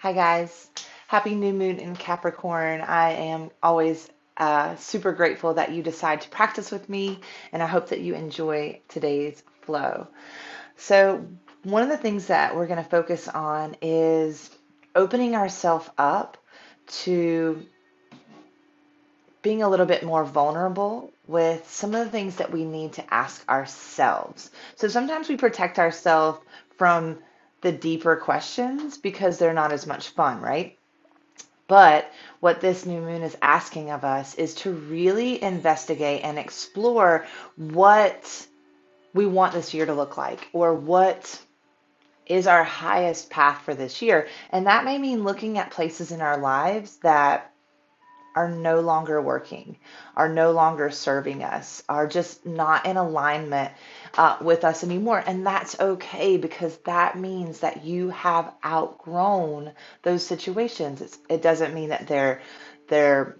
Hi guys, happy new moon in Capricorn. I am always super grateful that you decide to practice with me, and I hope that you enjoy today's flow. So, one of the things that we're going to focus on is opening ourselves up to being a little bit more vulnerable with some of the things that we need to ask ourselves. So, sometimes we protect ourselves from the deeper questions because they're not as much fun, right? But what this new moon is asking of us is to really investigate and explore what we want this year to look like, or what is our highest path for this year. And that may mean looking at places in our lives that are no longer working, are no longer serving us, are just not in alignment with us anymore. And that's okay, because that means that you have outgrown those situations. It doesn't mean that they're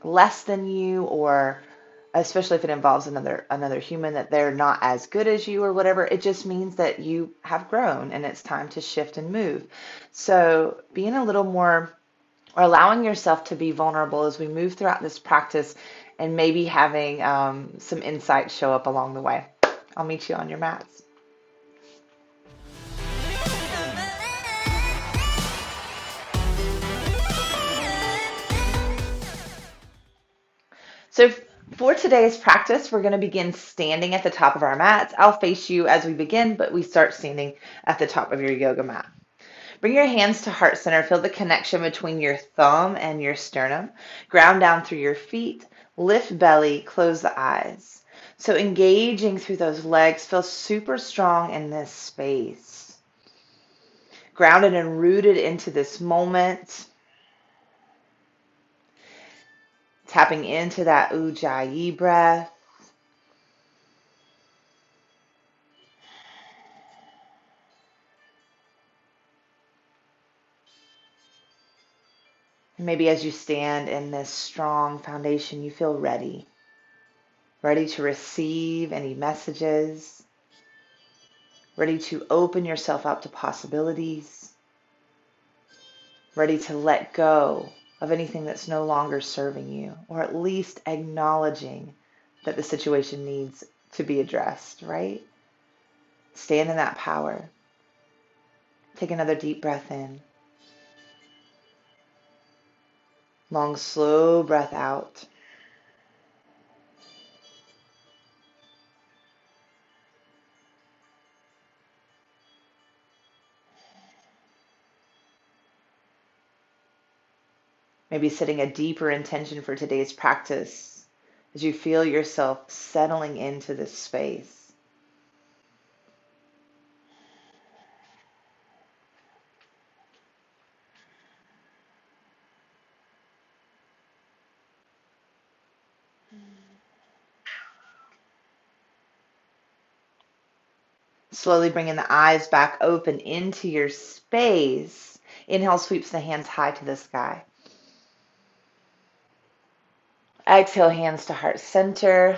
less than you, or especially if it involves another human, that they're not as good as you or whatever. It just means that you have grown and it's time to shift and move. So being a little more, or allowing yourself to be vulnerable as we move throughout this practice, and maybe having some insights show up along the way. I'll meet you on your mats. So for today's practice, we're going to begin standing at the top of our mats. I'll face you as we begin, but we start standing at the top of your yoga mat. Bring your hands to heart center. Feel the connection between your thumb and your sternum. Ground down through your feet. Lift belly. Close the eyes. So engaging through those legs. Feel super strong in this space. Grounded and rooted into this moment. Tapping into that ujjayi breath. Maybe as you stand in this strong foundation, you feel ready. Ready to receive any messages. Ready to open yourself up to possibilities. Ready to let go of anything that's no longer serving you, or at least acknowledging that the situation needs to be addressed, right? Stand in that power. Take another deep breath in. Long, slow breath out. Maybe setting a deeper intention for today's practice as you feel yourself settling into this space. Slowly bringing the eyes back open into your space. Inhale sweeps the hands high to the sky. Exhale, hands to heart center.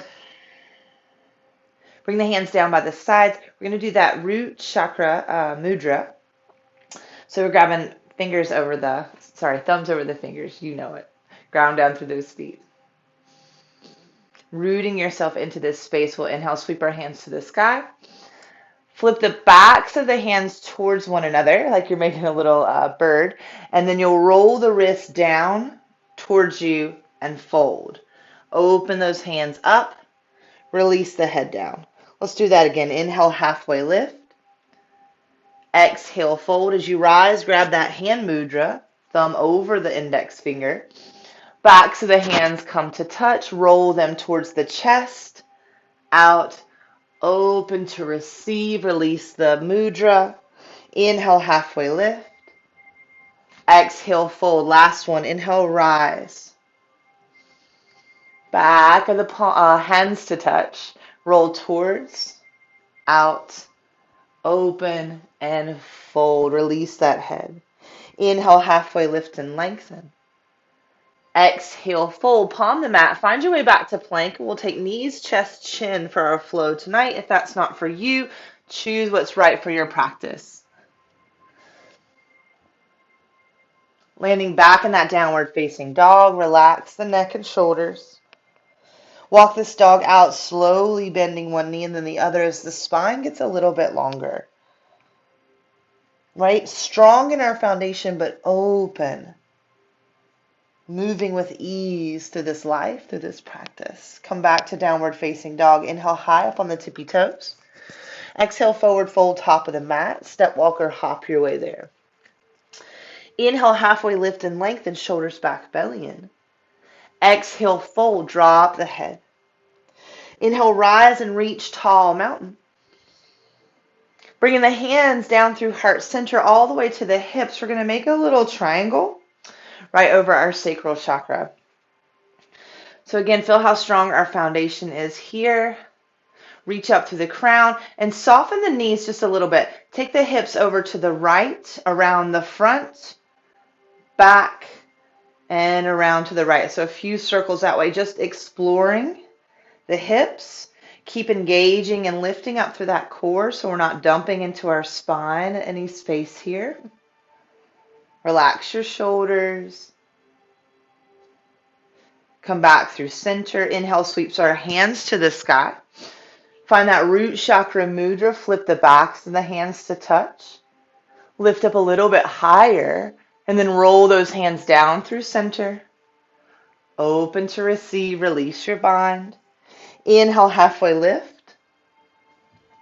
Bring the hands down by the sides. We're going to do that root chakra mudra. So we're grabbing thumbs over the fingers. You know it. Ground down through those feet. Rooting yourself into this space. We'll inhale, sweep our hands to the sky. Flip the backs of the hands towards one another, like you're making a little bird. And then you'll roll the wrists down towards you and fold. Open those hands up. Release the head down. Let's do that again. Inhale, halfway lift. Exhale, fold. As you rise, grab that hand mudra, thumb over the index finger. Backs of the hands come to touch. Roll them towards the chest. Out. Open to receive. Release the mudra. Inhale, halfway lift. Exhale, fold. Last one. Inhale, rise. Back of the hands to touch. Roll towards. Out. Open and fold. Release that head. Inhale, halfway lift and lengthen. Exhale, fold. Palm the mat. Find your way back to plank. We'll take knees, chest, chin for our flow tonight. If that's not for you, choose what's right for your practice. Landing back in that downward facing dog, relax the neck and shoulders. Walk this dog out, slowly bending one knee and then the other as the spine gets a little bit longer. Right? Strong in our foundation, but open. Moving with ease through this life, through this practice. Come back to downward facing dog. Inhale high up on the tippy toes. Exhale, forward fold, top of the mat. Step walker, hop your way there. Inhale, halfway lift and lengthen, shoulders back, belly in. Exhale, fold, drop the head. Inhale, rise and reach tall mountain. Bringing the hands down through heart center all the way to the hips. We're going to make a little triangle right over our sacral chakra. So again, feel how strong our foundation is here. Reach up through the crown and soften the knees just a little bit. Take the hips over to the right, around the front, back, and around to the right. So a few circles that way, just exploring the hips. Keep engaging and lifting up through that core so we're not dumping into our spine at any space here. Relax your shoulders. Come back through center. Inhale, sweeps our hands to the sky. Find that root chakra mudra. Flip the backs of the hands to touch. Lift up a little bit higher and then roll those hands down through center. Open to receive. Release your bind. Inhale, halfway lift.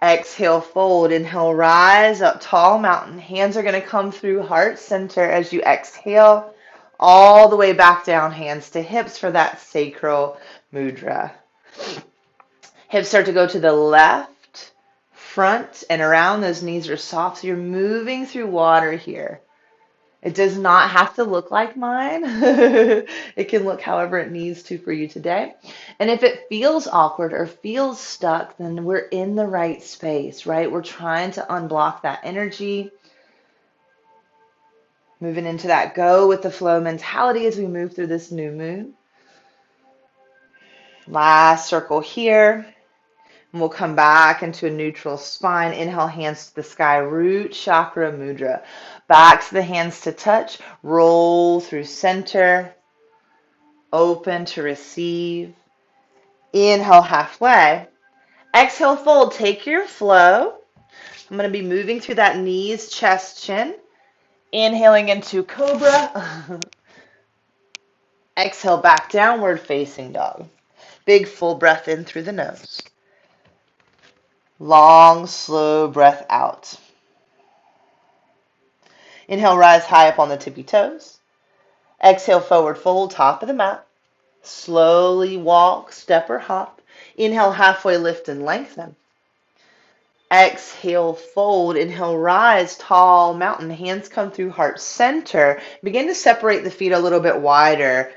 Exhale, fold. Inhale, rise up, tall mountain. Hands are going to come through heart center as you exhale. All the way back down, hands to hips for that sacral mudra. Hips start to go to the left, front, and around. Those knees are soft. So you're moving through water here. It does not have to look like mine. It can look however it needs to for you today. And if it feels awkward or feels stuck, then we're in the right space, right? We're trying to unblock that energy. Moving into that go with the flow mentality as we move through this new moon. Last circle here. And we'll come back into a neutral spine. Inhale, hands to the sky, root chakra mudra. Back to the hands to touch. Roll through center. Open to receive. Inhale, halfway. Exhale, fold. Take your flow. I'm going to be moving through that knees, chest, chin. Inhaling into cobra. Exhale, back downward facing dog. Big full breath in through the nose. Long, slow breath out. Inhale, rise high up on the tippy toes. Exhale, forward fold, top of the mat. Slowly walk, step or hop. Inhale, halfway lift and lengthen. Exhale, fold. Inhale, rise, tall mountain. Hands come through heart center. Begin to separate the feet a little bit wider.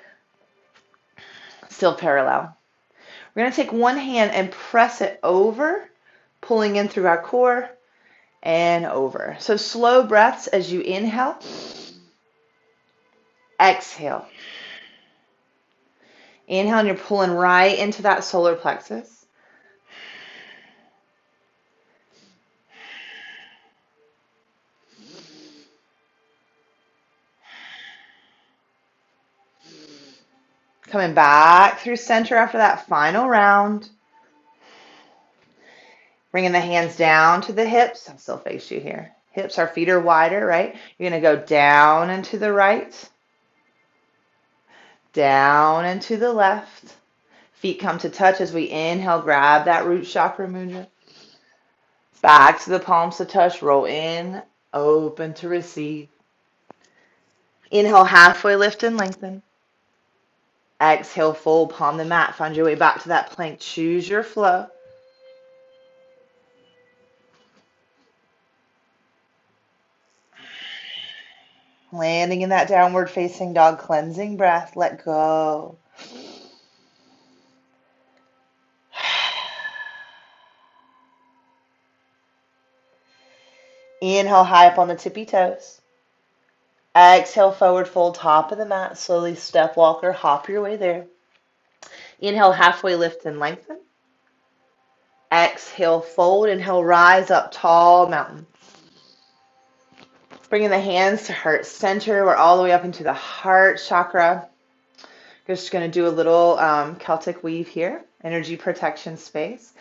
Still parallel. We're going to take one hand and press it over, pulling in through our core and over. So slow breaths as you inhale. Exhale. Inhale, and you're pulling right into that solar plexus. Coming back through center after that final round. Bringing the hands down to the hips. I'll still face you here. Hips, our feet are wider, right? You're going to go down and to the right. Down and to the left. Feet come to touch as we inhale. Grab that root chakra mudra. Back to the palms to touch. Roll in. Open to receive. Inhale, halfway lift and lengthen. Exhale, fold, palm the mat. Find your way back to that plank. Choose your flow. Landing in that downward facing dog, cleansing breath. Let go. Inhale, high up on the tippy toes. Exhale, forward fold, top of the mat. Slowly step walker, hop your way there. Inhale, halfway lift and lengthen. Exhale, fold. Inhale, rise up, tall mountain. Bringing the hands to heart center. We're all the way up into the heart chakra. Just going to do a little Celtic weave here. Energy protection space.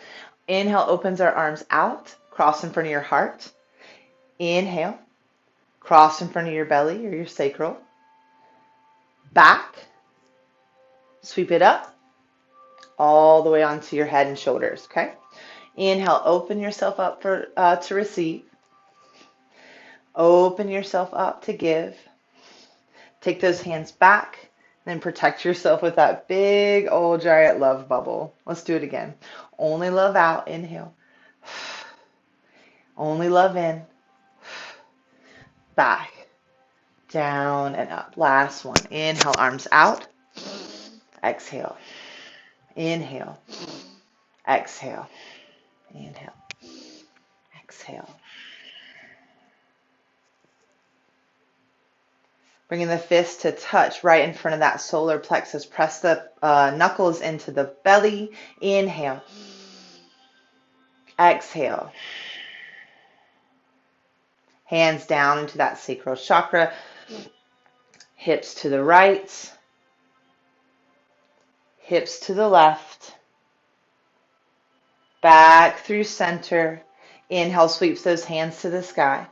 Inhale, opens our arms out. Cross in front of your heart. Inhale. Cross in front of your belly or your sacral. Back. Sweep it up. All the way onto your head and shoulders. Okay. Inhale, open yourself up to receive. Open yourself up to give. Take those hands back. Then protect yourself with that big old giant love bubble. Let's do it again. Only love out. Inhale. Only love in. Back. Down and up. Last one. Inhale, arms out. Exhale. Inhale. Exhale. Inhale. Exhale. Bringing the fist to touch right in front of that solar plexus. Press the knuckles into the belly. Inhale. Exhale. Hands down into that sacral chakra. Hips to the right. Hips to the left. Back through center. Inhale, sweeps those hands to the sky.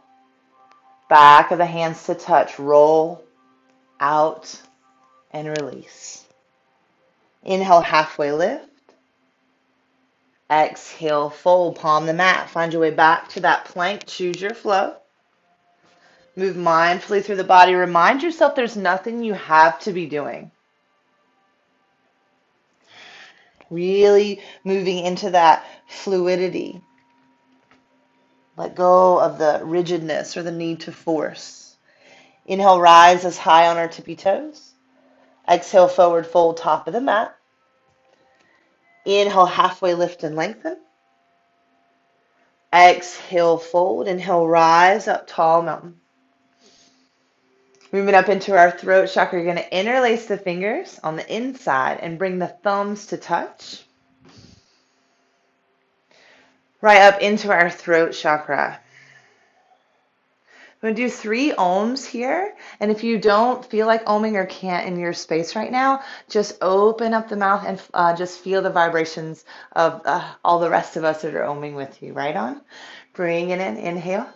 Back of the hands to touch. Roll out and release. Inhale, halfway lift. Exhale, fold, palm the mat. Find your way back to that plank. Choose your flow. Move mindfully through the body. Remind yourself there's nothing you have to be doing. Really moving into that fluidity. Let go of the rigidness or the need to force. Inhale, rise as high on our tippy toes. Exhale, forward fold, top of the mat. Inhale, halfway lift and lengthen. Exhale, fold. Inhale, rise up, tall mountain. Moving up into our throat chakra, you're going to interlace the fingers on the inside and bring the thumbs to touch. Right up into our throat chakra. I'm going to do 3 ohms here, and if you don't feel like ohming or can't in your space right now, just open up the mouth and just feel the vibrations of all the rest of us that are ohming with you. Right on. Bring it in. Inhale.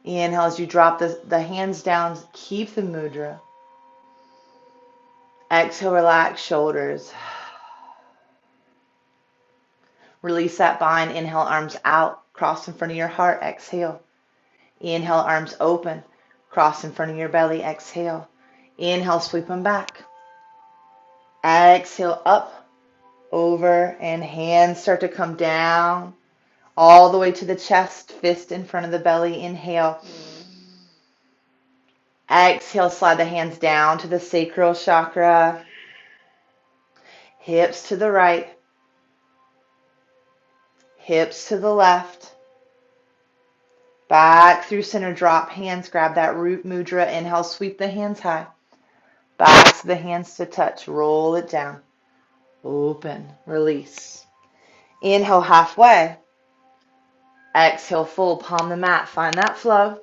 Inhale as you drop the hands down, keep the mudra. Exhale, relax shoulders. Release that bind. Inhale, arms out, cross in front of your heart. Exhale. Inhale, arms open, cross in front of your belly. Exhale. Inhale, sweep them back. Exhale, up, over, and hands start to come down all the way to the chest, fist in front of the belly. Inhale. Exhale, slide the hands down to the sacral chakra. Hips to the right. Hips to the left. Back through center, drop hands, grab that root mudra. Inhale, sweep the hands high. Back to the hands to touch. Roll it down. Open. Release. Inhale, halfway. Exhale, full. Palm the mat. Find that flow.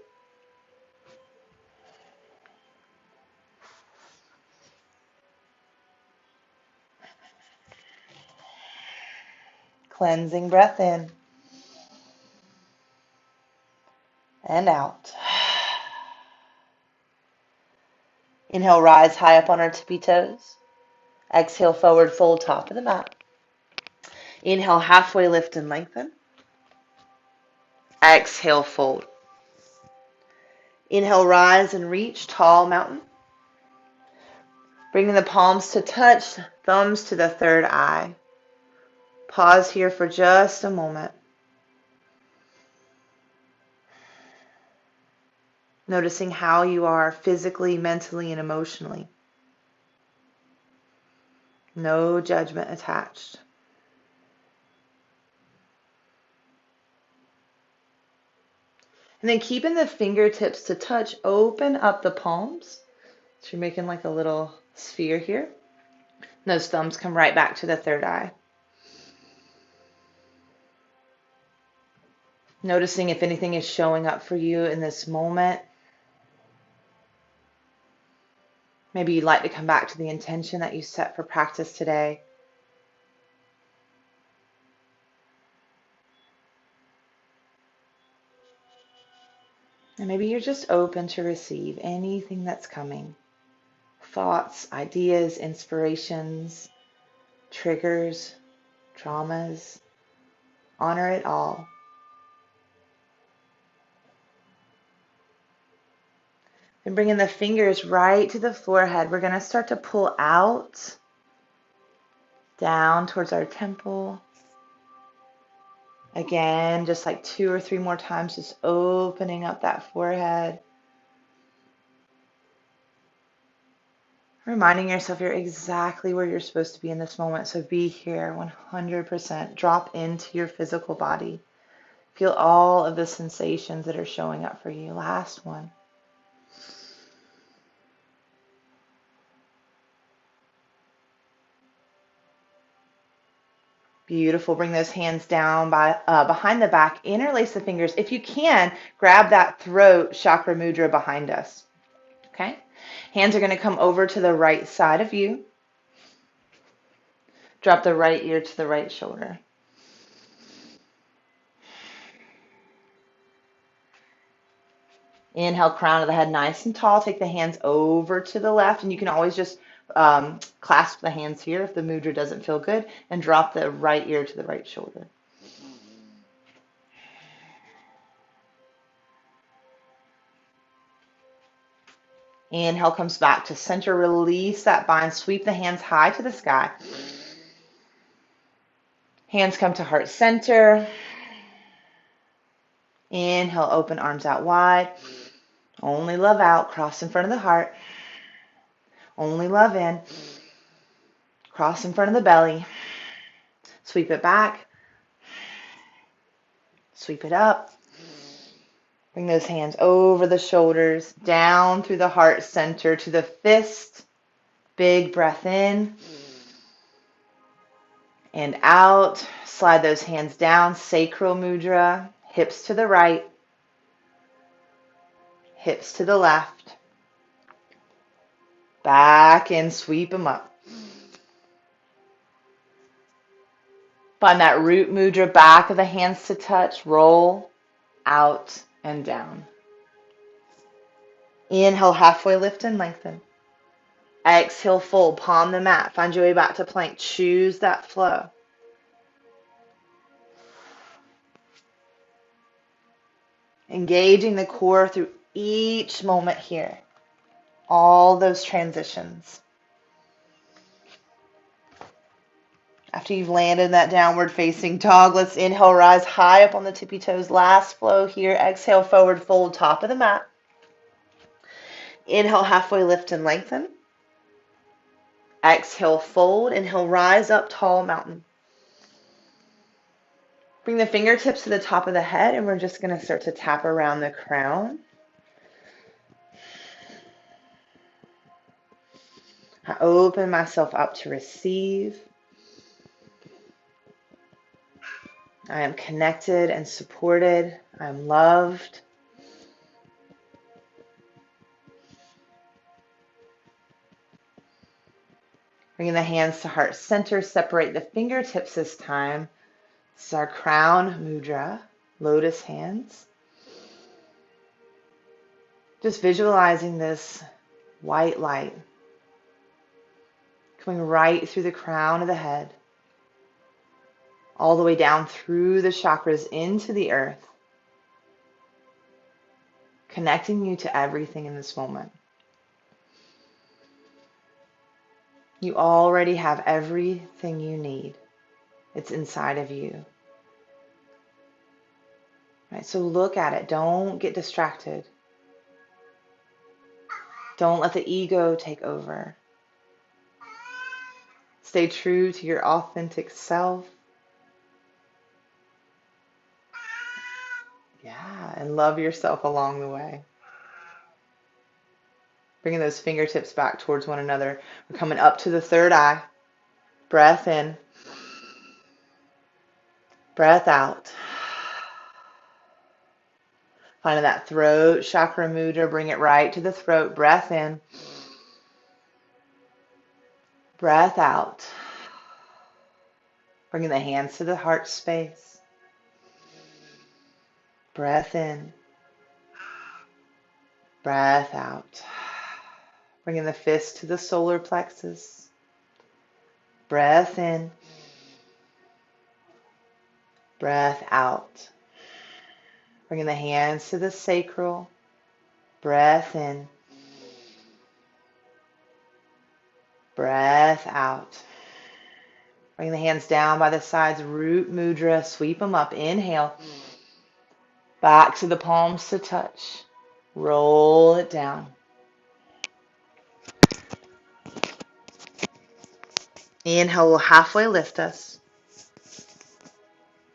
Cleansing breath in and out. Inhale, rise high up on our tippy toes. Exhale, forward fold, top of the mat. Inhale, halfway lift and lengthen. Exhale, fold. Inhale, rise and reach, tall mountain. Bringing the palms to touch, thumbs to the third eye. Pause here for just a moment. Noticing how you are physically, mentally, and emotionally. No judgment attached. And then keeping the fingertips to touch, open up the palms. So you're making like a little sphere here. Those thumbs come right back to the third eye. Noticing if anything is showing up for you in this moment. Maybe you'd like to come back to the intention that you set for practice today. And maybe you're just open to receive anything that's coming. Thoughts, ideas, inspirations, triggers, traumas. Honor it all. And bringing the fingers right to the forehead, we're going to start to pull out, down towards our temple. Again, just like 2 or 3 more times, just opening up that forehead. Reminding yourself you're exactly where you're supposed to be in this moment. So be here 100%. Drop into your physical body. Feel all of the sensations that are showing up for you. Last one. Beautiful. Bring those hands down behind the back. Interlace the fingers. If you can, grab that throat chakra mudra behind us. Okay? Hands are going to come over to the right side of you. Drop the right ear to the right shoulder. Inhale, crown of the head nice and tall. Take the hands over to the left, and you can always just clasp the hands here if the mudra doesn't feel good, and drop the right ear to the right shoulder. Inhale comes back to center. Release that bind. Sweep the hands high to the sky. Hands come to heart center. Inhale, open arms out wide. Only love out. Cross in front of the heart. Only love in. Cross in front of the belly. Sweep it back. Sweep it up. Bring those hands over the shoulders, down through the heart center to the fist. Big breath in and out. Slide those hands down, sacral mudra, hips to the right, hips to the left. Back in, sweep them up. Find that root mudra, back of the hands to touch, roll out and down. Inhale, halfway lift and lengthen. Exhale, fold, palm the mat. Find your way back to plank. Choose that flow. Engaging the core through each moment here. All those transitions. After you've landed in that downward facing dog, let's inhale, rise high up on the tippy toes. Last flow here. Exhale, forward fold, top of the mat. Inhale, halfway lift and lengthen. Exhale, fold. Inhale, rise up, tall mountain. Bring the fingertips to the top of the head, and we're just going to start to tap around the crown. I open myself up to receive. I am connected and supported. I am loved. Bringing the hands to heart center, separate the fingertips this time. This is our crown mudra, lotus hands. Just visualizing this white light coming right through the crown of the head, all the way down through the chakras into the earth, connecting you to everything in this moment. You already have everything you need. It's inside of you. Right, so look at it. Don't get distracted. Don't let the ego take over. Stay true to your authentic self. Yeah, and love yourself along the way. Bringing those fingertips back towards one another. We're coming up to the third eye. Breath in. Breath out. Finding that throat chakra mudra. Bring it right to the throat. Breath in. Breath out. Bringing the hands to the heart space. Breath in. Breath out. Bringing the fist to the solar plexus. Breath in. Breath out. Bringing the hands to the sacral. Breath in. Breath out. Bring the hands down by the sides. Root mudra. Sweep them up. Inhale. Back to the palms to touch. Roll it down. Inhale will halfway lift us.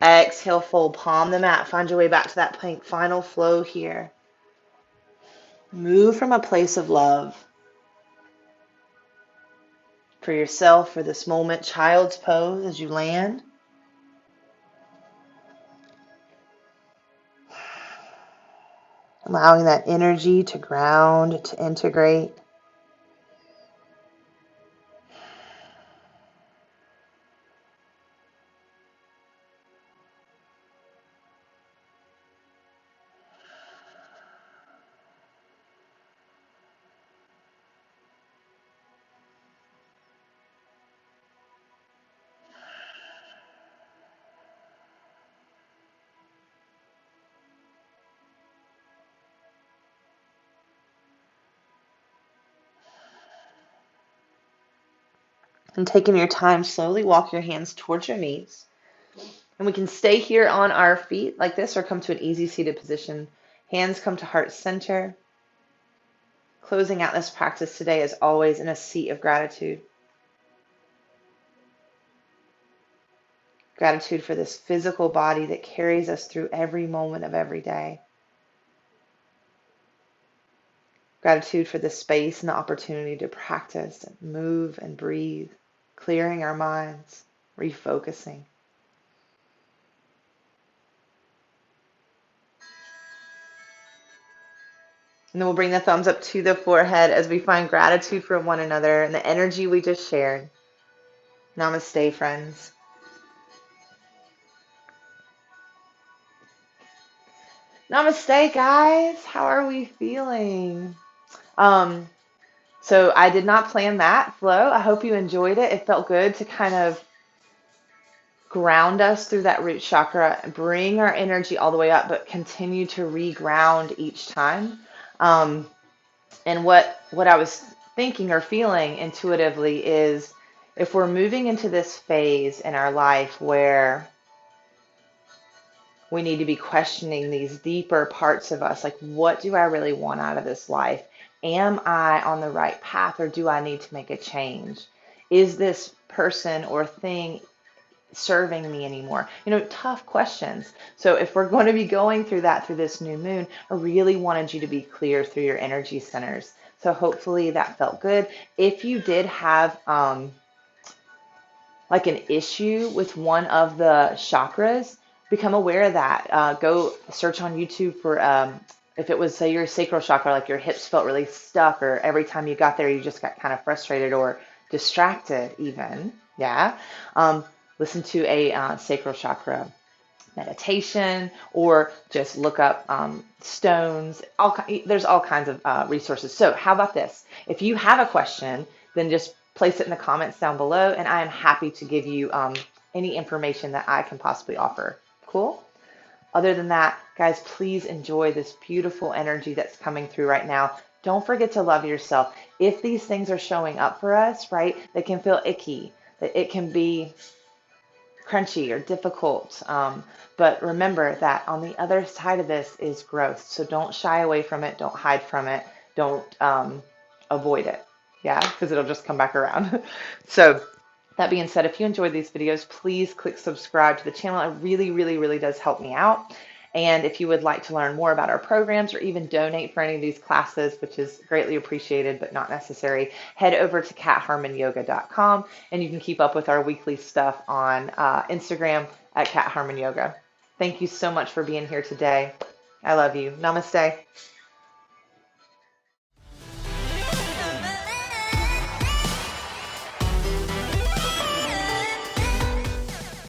Exhale, fold, palm the mat. Find your way back to that plank. Final flow here. Move from a place of love for yourself, for this moment. Child's pose as you land. Allowing that energy to ground, to integrate. And taking your time, slowly walk your hands towards your knees. And we can stay here on our feet like this or come to an easy seated position. Hands come to heart center. Closing out this practice today, as always, in a seat of gratitude. Gratitude for this physical body that carries us through every moment of every day. Gratitude for the space and the opportunity to practice and move and breathe, clearing our minds, refocusing. And then we'll bring the thumbs up to the forehead as we find gratitude for one another and the energy we just shared. Namaste, friends. Namaste, guys. How are we feeling? So I did not plan that flow. I hope you enjoyed it. It felt good to kind of ground us through that root chakra, bring our energy all the way up, but continue to reground each time. And what I was thinking or feeling intuitively is if we're moving into this phase in our life where we need to be questioning these deeper parts of us, like what do I really want out of this life? Am I on the right path or do I need to make a change? Is this person or thing serving me anymore? Tough questions. So if we're going to be going through that through this new moon, I really wanted you to be clear through your energy centers. So hopefully that felt good. If you did have like an issue with one of the chakras, become aware of that. Go search on YouTube for if it was, say, your sacral chakra, like your hips felt really stuck, or every time you got there, you just got kind of frustrated or distracted even. Yeah. Listen to a sacral chakra meditation, or just look up stones. There's all kinds of resources. So how about this? If you have a question, then just place it in the comments down below, and I am happy to give you any information that I can possibly offer. Cool? Other than that, guys, please enjoy this beautiful energy that's coming through right now. Don't forget to love yourself. If these things are showing up for us, right, they can feel icky, that it can be crunchy or difficult. But remember that on the other side of this is growth. So don't shy away from it. Don't hide from it. Don't avoid it. Yeah, because it'll just come back around. So that being said, if you enjoyed these videos, please click subscribe to the channel. It really, really, really does help me out. And if you would like to learn more about our programs or even donate for any of these classes, which is greatly appreciated but not necessary, head over to catharmonyoga.com and you can keep up with our weekly stuff on Instagram at catharmonyoga. Thank you so much for being here today. I love you. Namaste.